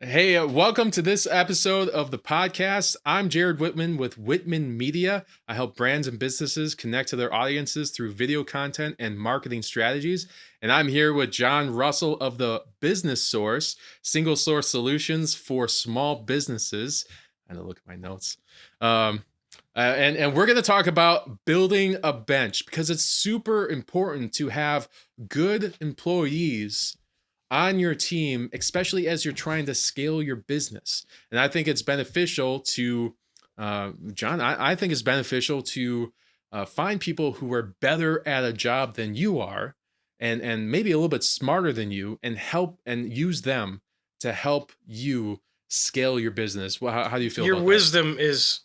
Hey, welcome to this episode of the podcast. I'm Jared Whitman with Whitman Media. I help brands and businesses connect to their audiences through video content and marketing strategies. And I'm here with John Russell of the Business Source, single source solutions for small businesses. I had to look at my notes. And we're going to talk about building a bench because it's super important to have good employees on your team, especially as you're trying to scale your business. And I think it's beneficial to, John, I think it's beneficial to find people who are better at a job than you are and maybe a little bit smarter than you and help and use them to help you scale your business. Well, how do you feel Your about wisdom is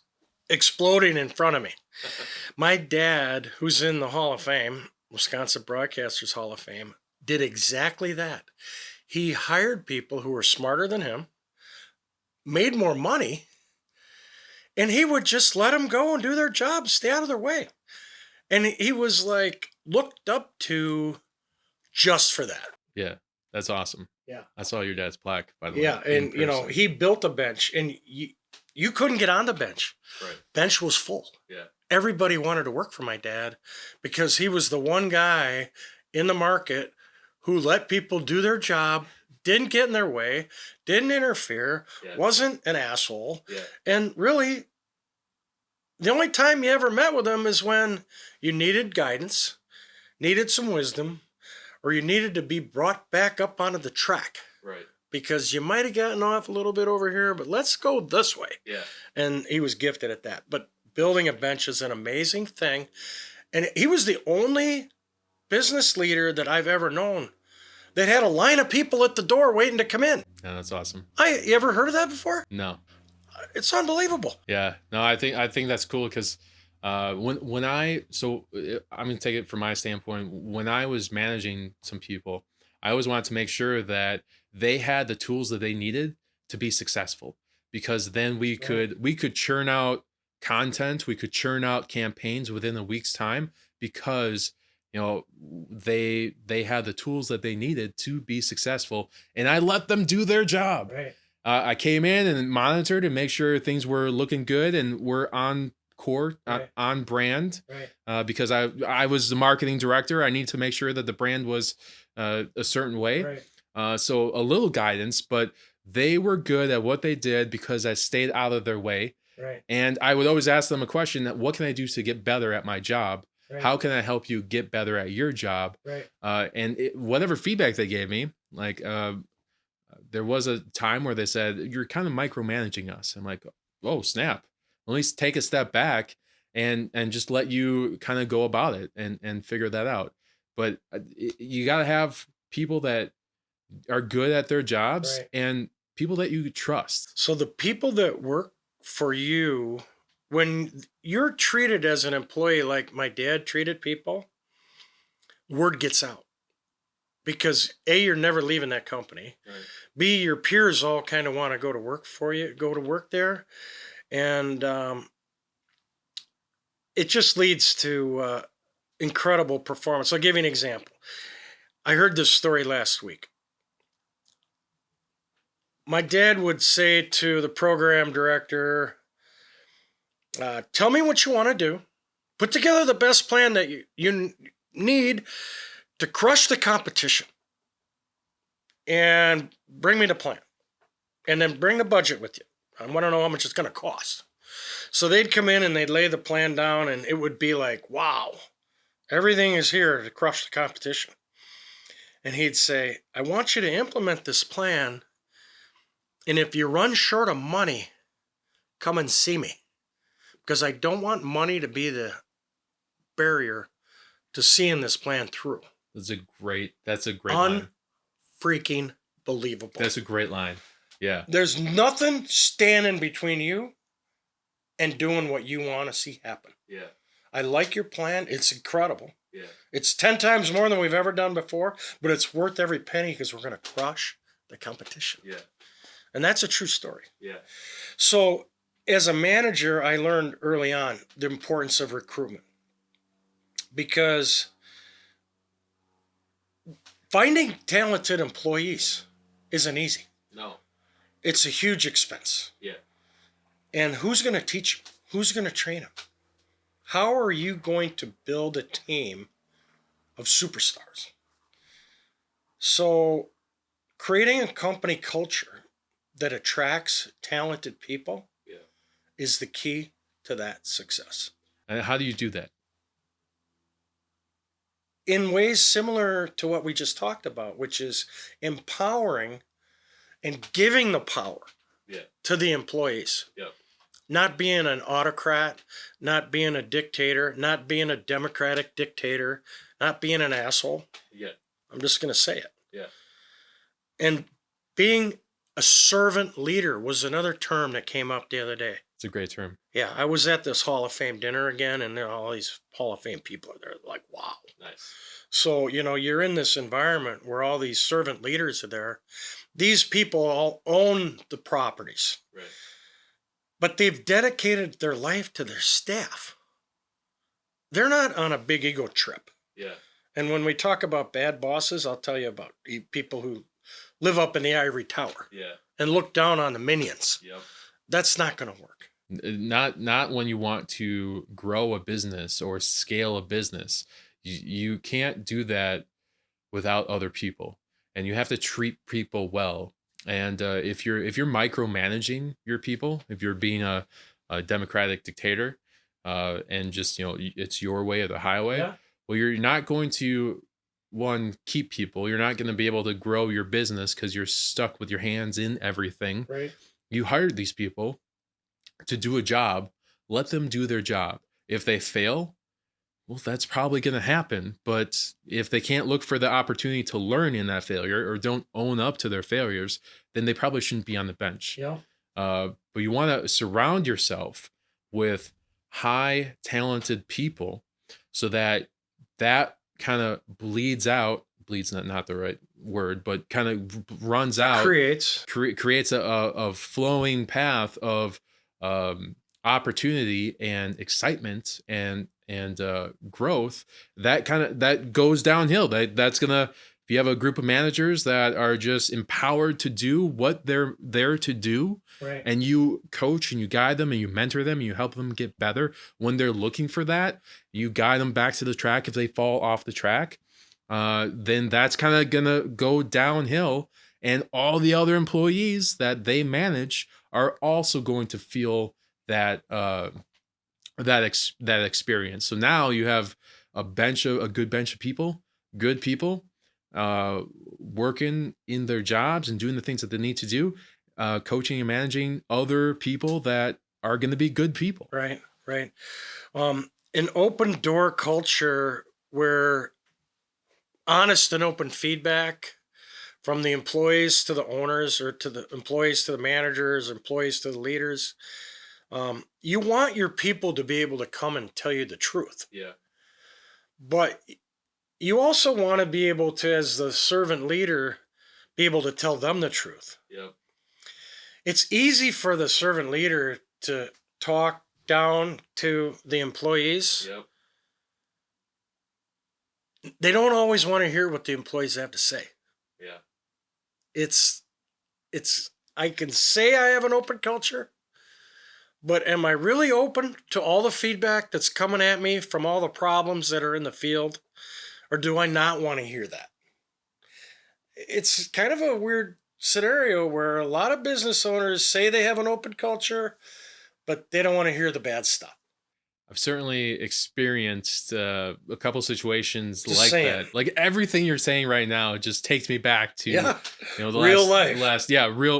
exploding in front of me. My dad, who's in the Hall of Fame, Wisconsin Broadcasters Hall of Fame, did exactly that. He hired people who were smarter than him, made more money, and he would just let them go and do their job, stay out of their way. And he was like looked up to just for that. Yeah, that's awesome. Yeah. I saw your dad's plaque, by the way. Yeah, and he built a bench, and you couldn't get on the bench. Right. Bench was full. Yeah. Everybody wanted to work for my dad because he was the one guy in the market who let people do their job, didn't get in their way, didn't interfere, wasn't an asshole. Yeah. And really, the only time you ever met with him is when you needed guidance, needed some wisdom, or you needed to be brought back up onto the track. Right. Because you might have gotten off a little bit over here, but let's go this way. Yeah. And he was gifted at that. But building a bench is an amazing thing. And he was the only business leader that I've ever known that had a line of people at the door waiting to come in. Yeah, that's awesome. You ever heard of that before? No. It's unbelievable. Yeah, no, I think that's cool because I'm gonna take it from my standpoint. When I was managing some people, I always wanted to make sure that they had the tools that they needed to be successful, because then we could churn out content, we could churn out campaigns within a week's time because they had the tools that they needed to be successful, and I let them do their job. Right. I came in and monitored and make sure things were looking good and were on core, on brand. Right. Because I was the marketing director, I need to make sure that the brand was a certain way. Right. So a little guidance, but they were good at what they did because I stayed out of their way. Right. And I would always ask them a question: what can I do to get better at my job? Right. How can I help you get better at your job? Right. Whatever feedback they gave me, like there was a time where they said, "You're kind of micromanaging us." I'm like, "Oh, snap. At least take a step back and just let you kind of go about it and figure that out." But you got to have people that are good at their jobs, Right. and people that you trust. So the people that work for you, when you're treated as an employee like my dad treated people, word gets out. Because A, you're never leaving that company. Right. B, your peers all kind of want to go to work for you, go to work there. And it just leads to incredible performance. I'll give you an example. I heard this story last week. My dad would say to the program director, tell me what you want to do. Put together the best plan that you need to crush the competition. And bring me the plan. And then bring the budget with you. I want to know how much it's going to cost. So they'd come in and they'd lay the plan down, and it would be like, wow, everything is here to crush the competition. And he'd say, I want you to implement this plan. And if you run short of money, come and see me. Because I don't want money to be the barrier to seeing this plan through. That's a great line. Freaking believable. That's a great line. Yeah. There's nothing standing between you and doing what you want to see happen. Yeah. I like your plan. It's incredible. Yeah. It's 10 times more than we've ever done before, but it's worth every penny because we're going to crush the competition. Yeah. And that's a true story. Yeah. So as a manager, I learned early on the importance of recruitment, because finding talented employees isn't easy. No. It's a huge expense. Yeah. And who's going to teach them? Who's going to train them? How are you going to build a team of superstars? So, creating a company culture that attracts talented people is the key to that success. And how do you do that? In ways similar to what we just talked about, which is empowering and giving the power to the employees. Yeah. Not being an autocrat, not being a dictator, not being a democratic dictator, not being an asshole. Yeah. I'm just going to say it. Yeah. And being a servant leader was another term that came up the other day. It's a great term. Yeah, I was at this Hall of Fame dinner again, and there are all these Hall of Fame people are there. Like, wow. Nice. So, you're in this environment where all these servant leaders are there. These people all own the properties. Right. But they've dedicated their life to their staff. They're not on a big ego trip. Yeah. And when we talk about bad bosses, I'll tell you about people who live up in the ivory tower and look down on the minions. Yep. That's not going to work. Not when you want to grow a business or scale a business. You can't do that without other people, and you have to treat people well. And if you're micromanaging your people, if you're being a democratic dictator, and just it's your way or the highway, well, you're not going to keep people. You're not going to be able to grow your business because you're stuck with your hands in everything. Right. You hired these people to do a job. Let them do their job. If they fail, well, that's probably going to happen. But if they can't look for the opportunity to learn in that failure or don't own up to their failures, then they probably shouldn't be on the bench. Yeah. But you want to surround yourself with high talented people so that kind of bleeds not the right word, but kind of runs out, creates a flowing path of opportunity and excitement and growth that goes downhill. That's gonna, if you have a group of managers that are just empowered to do what they're there to do, right, and you coach and you guide them and you mentor them and you help them get better when they're looking for that, you guide them back to the track if they fall off the track, then that's kind of gonna go downhill, and all the other employees that they manage are also going to feel that experience. So now you have a good bench of people, good people, working in their jobs and doing the things that they need to do, coaching and managing other people that are going to be good people. Right. An open door culture where honest and open feedback from the employees to the owners, or to the employees to the managers, employees to the leaders. You want your people to be able to come and tell you the truth. Yeah. But you also want to be able to, as the servant leader, be able to tell them the truth. Yeah. It's easy for the servant leader to talk down to the employees. Yep. They don't always want to hear what the employees have to say. Yeah. I can say I have an open culture, but am I really open to all the feedback that's coming at me from all the problems that are in the field? Or do I not want to hear that? It's kind of a weird scenario where a lot of business owners say they have an open culture, but they don't want to hear the bad stuff. I've certainly experienced a couple situations Just like saying. that. Like everything you're saying right now just takes me back to the real life.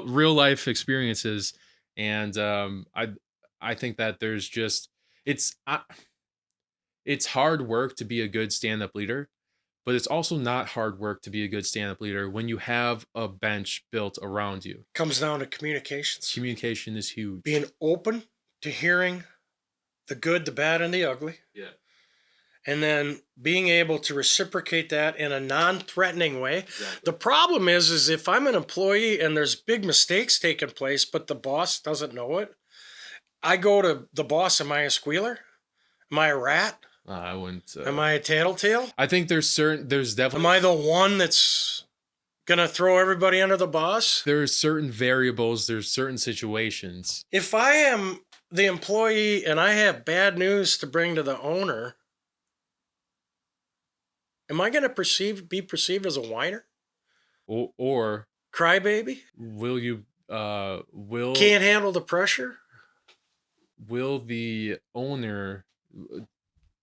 real life experiences. And I think that there's just it's hard work to be a good stand-up leader, but it's also not hard work to be a good stand-up leader when you have a bench built around you. Comes down to communications. Communication is huge. Being open to hearing the good, the bad, and the ugly. Yeah. And then being able to reciprocate that in a non-threatening way. Exactly. The problem is if I'm an employee and there's big mistakes taking place, but the boss doesn't know it, I go to the boss. Am I a squealer? Am I a rat? I wouldn't. Am I a tattletale? I think there's definitely. Am I the one that's Gonna throw everybody under the bus? There are certain variables, there's certain situations. If I am the employee and I have bad news to bring to the owner, am I gonna be perceived as a whiner? Or Crybaby? will you Can't handle the pressure? will the owner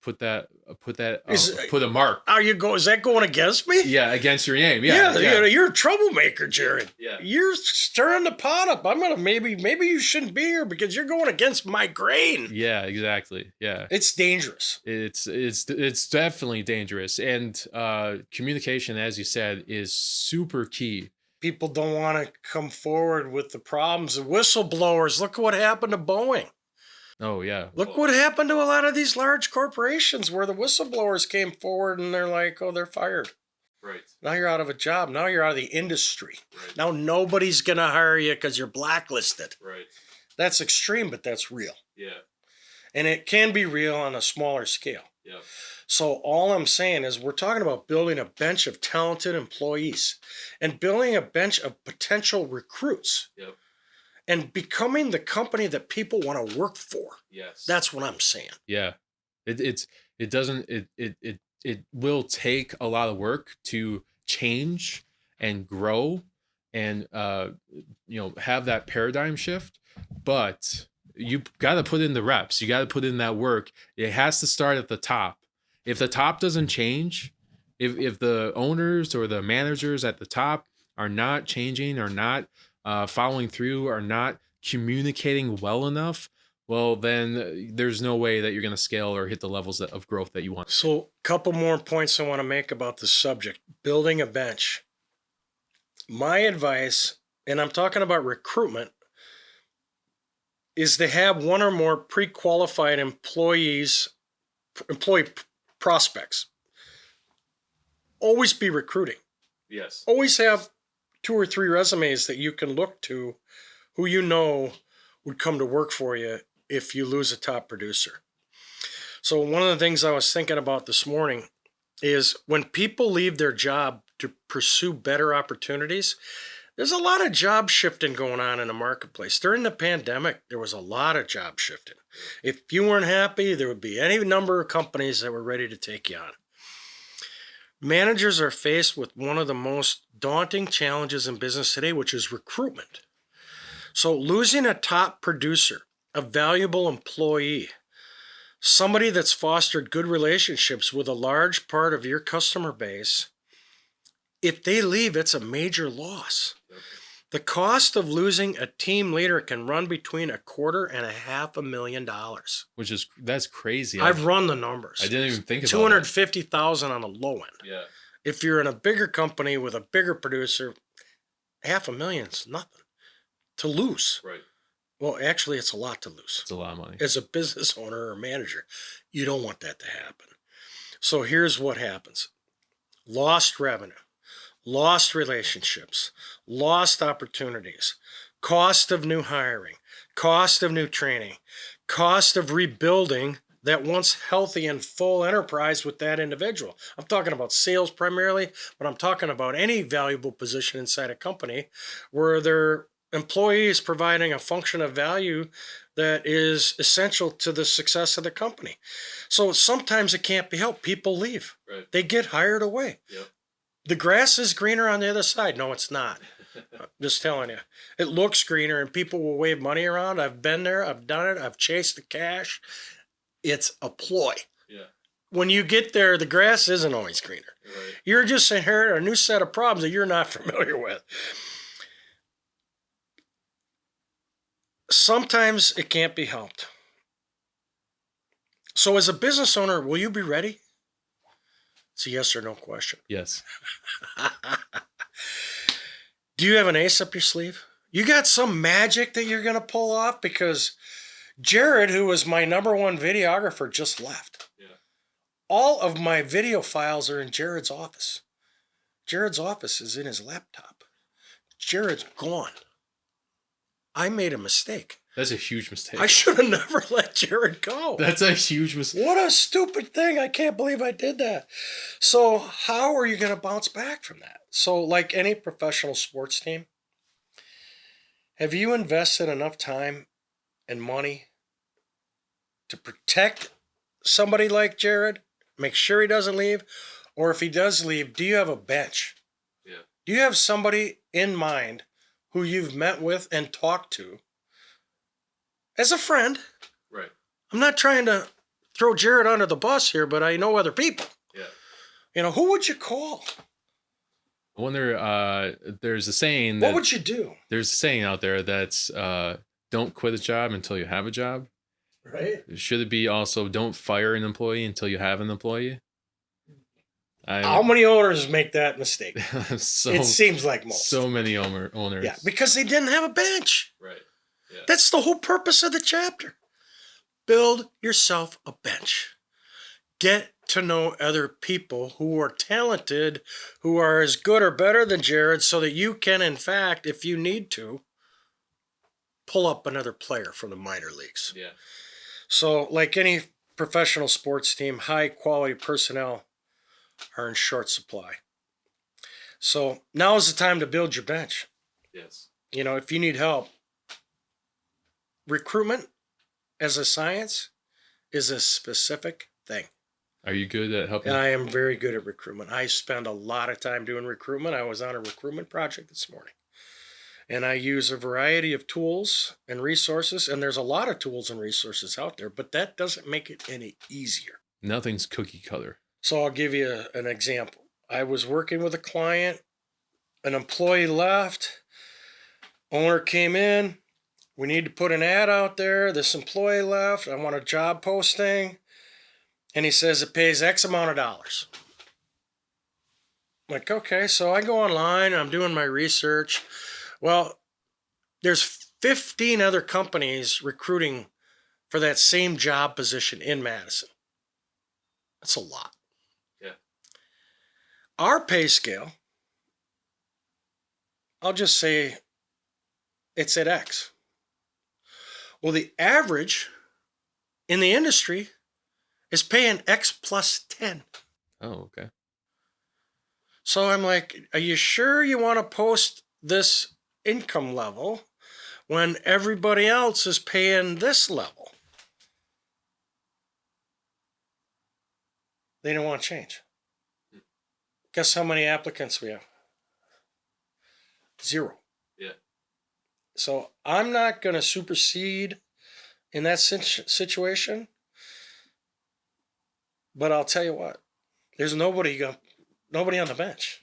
put Is- put a mark Is that going against me? against your name? You're a troublemaker, Jared. Yeah. You're stirring the pot up. I'm gonna maybe you shouldn't be here because you're going against my grain. Yeah, exactly. Yeah. It's dangerous. It's definitely dangerous. And communication, as you said, is super key. People don't want to come forward with the problems. The whistleblowers, look what happened to Boeing. Oh yeah. Look what happened to a lot of these large corporations where the whistleblowers came forward and they're like, oh, they're fired. Right. Now you're out of a job. Now you're out of the industry. Right. Now nobody's going to hire you because you're blacklisted. Right. That's extreme, but that's real. Yeah. And it can be real on a smaller scale. Yeah. So all I'm saying is we're talking about building a bench of talented employees and building a bench of potential recruits. Yep. And becoming the company that people want to work for. Yes. That's what I'm saying. Yeah. It will take a lot of work to change and grow and have that paradigm shift, but you got to put in the reps. You got to put in that work. It has to start at the top. If the top doesn't change, if the owners or the managers at the top are not changing, or not following through, are not communicating well enough, well, then there's no way that you're going to scale or hit the levels of growth that you want. So a couple more points I want to make about this subject, building a bench. My advice, and I'm talking about recruitment, is to have one or more pre-qualified employee prospects. Always be recruiting. Yes. Always have 2 or 3 resumes that you can look to who you know would come to work for you if you lose a top producer. So one of the things I was thinking about this morning is when people leave their job to pursue better opportunities, there's a lot of job shifting going on in the marketplace. During the pandemic, there was a lot of job shifting. If you weren't happy, there would be any number of companies that were ready to take you on. Managers are faced with one of the most daunting challenges in business today, which is recruitment. So losing a top producer, a valuable employee, somebody that's fostered good relationships with a large part of your customer base, if they leave, it's a major loss. The cost of losing a team leader can run between $250,000 and $500,000. That's crazy. I've run the numbers. I didn't even think about $250,000 on the low end. Yeah. If you're in a bigger company with a bigger producer, $500,000 is nothing to lose. Right. Well, actually, it's a lot to lose. It's a lot of money. As a business owner or manager, you don't want that to happen. So here's what happens. Lost revenue, lost relationships, lost opportunities, cost of new hiring, cost of new training, cost of rebuilding that once healthy and full enterprise with that individual. I'm talking about sales primarily, but I'm talking about any valuable position inside a company where their employee is providing a function of value that is essential to the success of the company. So sometimes it can't be helped. People leave. Right. They get hired away. Yep. The grass is greener on the other side. No, it's not. I'm just telling you. It looks greener and people will wave money around. I've been there. I've done it. I've chased the cash. It's a ploy. Yeah. When you get there, the grass isn't always greener. Right. You're just inheriting a new set of problems that you're not familiar with. Sometimes it can't be helped. So as a business owner, will you be ready? It's a yes or no question. Yes. Do you have an ace up your sleeve? You got some magic that you're going to pull off? Because Jared, who was my #1 videographer, just left. Yeah. All of my video files are in Jared's office. Jared's office is in his laptop. Jared's gone. I made a mistake. That's a huge mistake. I should have never let Jared go. That's a huge mistake. What a stupid thing. I can't believe I did that. So how are you going to bounce back from that? So like any professional sports team, have you invested enough time and money to protect somebody like Jared? Make sure he doesn't leave? Or if he does leave, do you have a bench? Yeah. Do you have somebody in mind who you've met with and talked to as a friend? Right. I'm not trying to throw Jared under the bus here, but I know other people. Yeah. Who would you call? I wonder, there's a saying What would you do? There's a saying out there that's don't quit a job until you have a job. Right. Should it be also don't fire an employee until you have an employee? How many owners make that mistake? It seems like most. So many owners. Yeah, because they didn't have a bench. Right. Yeah. That's the whole purpose of the chapter. Build yourself a bench. Get to know other people who are talented, who are as good or better than Jared, so that you can, in fact, if you need to, pull up another player from the minor leagues. Yeah. So, like any professional sports team, high quality personnel are in short supply. So now is the time to build your bench. Yes. If you need help, recruitment as a science is a specific thing. Are you good at helping? And I am very good at recruitment. I spend a lot of time doing recruitment. I was on a recruitment project this morning. And I use a variety of tools and resources. And there's a lot of tools and resources out there, but that doesn't make it any easier. Nothing's cookie cutter. So I'll give you an example. I was working with a client. An employee left. Owner came in. We need to put an ad out there. This employee left. I want a job posting. And he says it pays X amount of dollars. I'm like, okay, so I go online. I'm doing my research. Well, there's 15 other companies recruiting for that same job position in Madison. That's a lot. Yeah. Our pay scale, I'll just say it's at X. Well, the average in the industry is paying X plus 10. Oh, okay. So I'm like, are you sure you want to post this income level when everybody else is paying this level? They don't want to change. Guess how many applicants we have? 0. Yeah. So I'm not going to supersede in that situation. But I'll tell you what, there's nobody on the bench.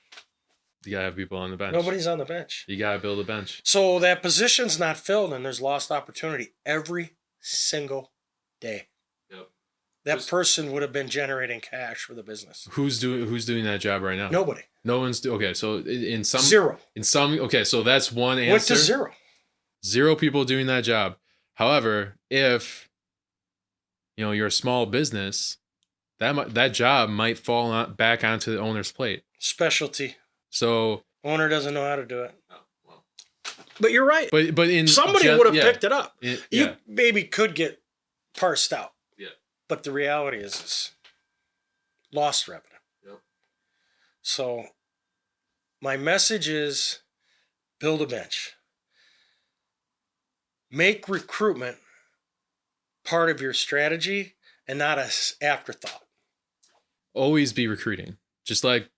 You gotta have people on the bench. Nobody's on the bench. You gotta build a bench. So that position's not filled, and there's lost opportunity every single day. Yep. That person would have been generating cash for the business. Who's doing that job right now? Nobody. No one's okay. So in some 0. In some okay. So that's one answer. Went to 0. 0 people doing that job. However, if you're a small business, that job might fall back onto the owner's plate. Specialty. So owner doesn't know how to do it. Oh, well. But you're right. But in somebody would have picked it up. Yeah. You maybe could get parsed out. Yeah. But the reality is lost revenue. Yep. So my message is build a bench. Make recruitment part of your strategy and not an afterthought. Always be recruiting. Just like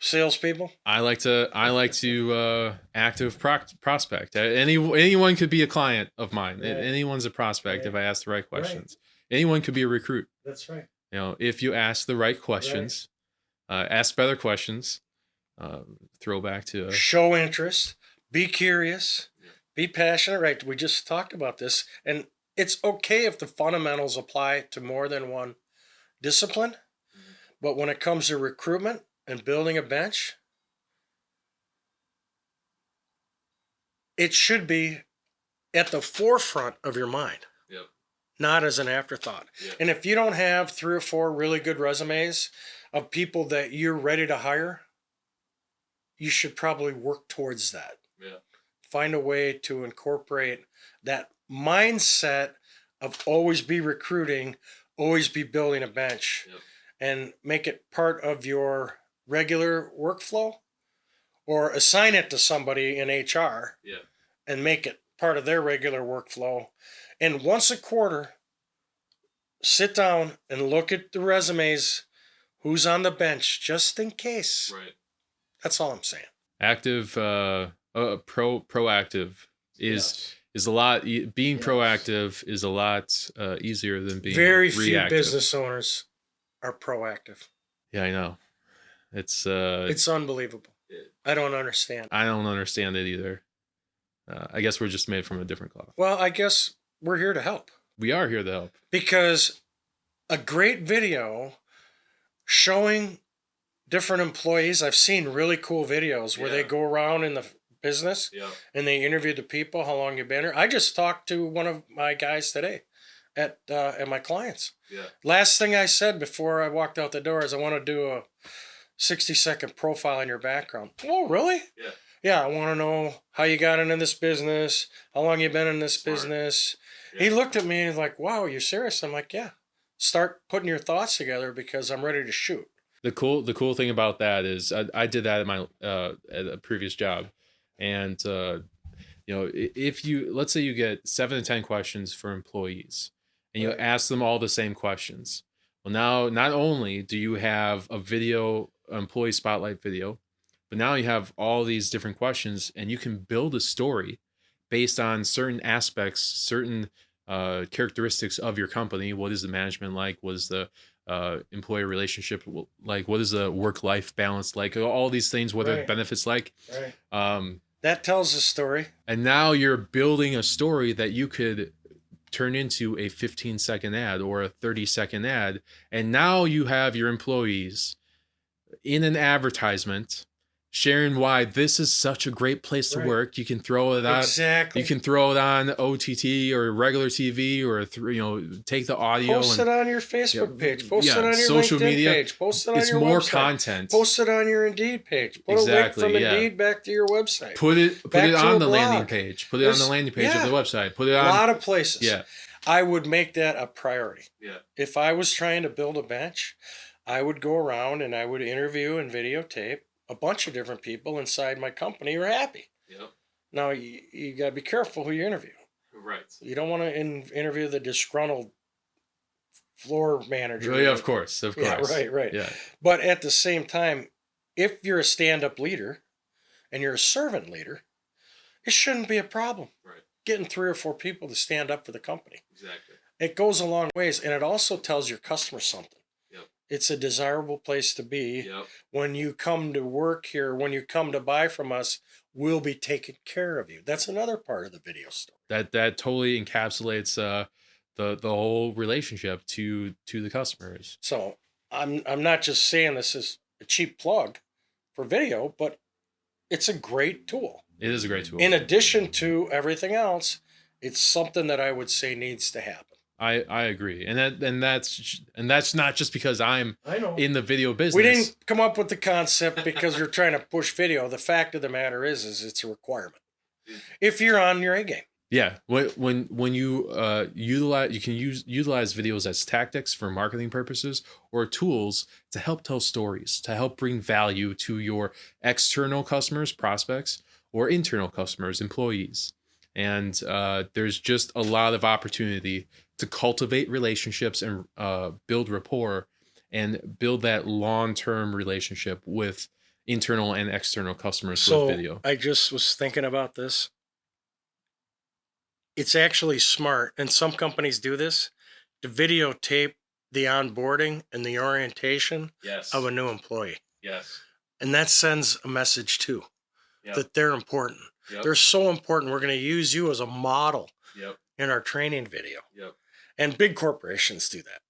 salespeople. I like to active prospect. Anyone could be a client of mine. Right. Anyone's a prospect if I ask the right questions. Right. Anyone could be a recruit. That's right. If you ask the right questions, ask better questions. Throw back to show interest, be curious, be passionate. Right? We just talked about this, and it's okay if the fundamentals apply to more than one discipline, but when it comes to recruitment and building a bench, it should be at the forefront of your mind, not as an afterthought. Yep. And if you don't have 3 or 4 really good resumes of people that you're ready to hire, you should probably work towards that. find a way to incorporate that mindset of always be recruiting, always be building a bench, and make it part of your regular workflow, or assign it to somebody in HR and make it part of their regular workflow. And once a quarter, sit down and look at the resumes, who's on the bench, just in case. Right. That's all I'm saying. Active, proactive is a lot. Being proactive is a lot easier than being very reactive. few business owners are proactive. Yeah, I know. It's unbelievable. I don't understand. I don't understand it either. I guess we're just made from a different cloth. Well, I guess we're here to help. We are here to help. Because a great video showing different employees, I've seen really cool videos where they go around in the business and they interview the people, how long you've been here. I just talked to one of my guys today at my clients. Last thing I said before I walked out the door is, I want to do a 60-second profile on your background. Oh, really? Yeah, I want to know how you got into this business, how long you been in this business. He looked at me and was like, wow, you serious? I'm like, yeah. Start putting your thoughts together because I'm ready to shoot. The cool thing about that is I did that at my at a previous job, and if you, let's say you get 7 to 10 questions for employees, and you ask them all the same questions. Well, now not only do you have a video, employee spotlight video, but now you have all these different questions, and you can build a story based on certain aspects, certain characteristics of your company. What is the management like? What is the employee relationship like? What is the work-life balance like? All these things, what are the benefits like? That tells a story. And now you're building a story that you could turn into a 15-second ad or a 30-second ad. And now you have your employees in an advertisement sharing why this is such a great place to work. You can throw it out. Exactly. You can throw it on OTT or regular TV, or take the audio. Post it on your Facebook page. Post it on your social LinkedIn media page. Post it on it's your more website. Content. Post it on your Indeed page. Put a link from Indeed back to your website. Put it on the landing page. Put it on the landing page of the website. Put it on a lot of places. Yeah. I would make that a priority. Yeah. If I was trying to build a bench, I would go around and I would interview and videotape a bunch of different people inside my company who are happy. Yep. Now, you got to be careful who you interview. Right. You don't want to interview the disgruntled floor manager. Oh, yeah, of course. Yeah, right. Yeah. But at the same time, if you're a stand-up leader and you're a servant leader, it shouldn't be a problem. Right. Getting 3 or 4 people to stand up for the company. Exactly. It goes a long ways, and it also tells your customer something. It's a desirable place to be. When you come to work here, when you come to buy from us, we'll be taking care of you. That's another part of the video story. That totally encapsulates the whole relationship to the customers. So I'm not just saying this is a cheap plug for video, but it's a great tool. It is a great tool. In addition to everything else, it's something that I would say needs to happen. I agree, and that's not just because I'm in the video business. We didn't come up with the concept because we're trying to push video. The fact of the matter is it's a requirement if you're on your A game. Yeah, when you utilize videos as tactics for marketing purposes or tools to help tell stories, to help bring value to your external customers, prospects, or internal customers, employees. And there's just a lot of opportunity to cultivate relationships and build rapport and build that long-term relationship with internal and external customers with video. I just was thinking about this. It's actually smart, and some companies do this, to videotape the onboarding and the orientation of a new employee. Yes. And that sends a message too, that they're important. They're so important. We're going to use you as a model in our training video. And big corporations do that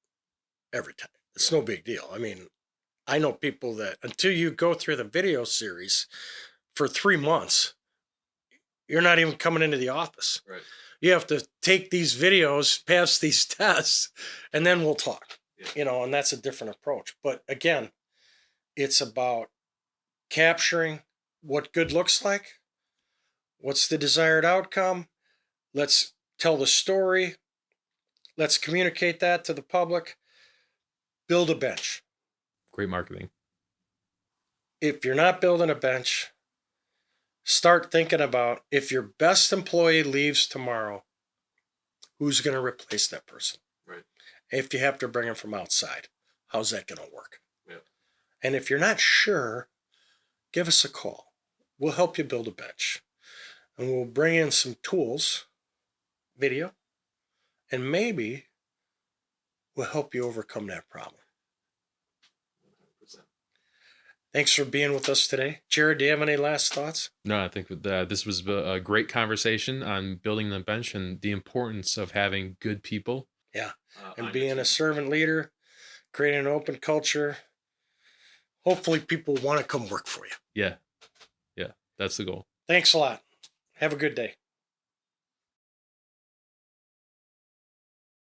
every time. It's no big deal. I mean, I know people that until you go through the video series for 3 months, you're not even coming into the office. Right. You have to take these videos, pass these tests, and then we'll talk. And that's a different approach. But again, it's about capturing what good looks like, What's the desired outcome? Let's tell the story. Let's communicate that to the public. Build a bench. Great marketing. If you're not building a bench, start thinking about if your best employee leaves tomorrow, who's going to replace that person? Right. If you have to bring them from outside, how's that going to work? Yeah. And if you're not sure, give us a call. We'll help you build a bench. And we'll bring in some tools, video, and maybe we'll help you overcome that problem. 100%. Thanks for being with us today. Jared, do you have any last thoughts? No, I think that this was a great conversation on building the bench and the importance of having good people. Yeah. And being a servant leader, creating an open culture. Hopefully people want to come work for you. Yeah. Yeah. That's the goal. Thanks a lot. Have a good day.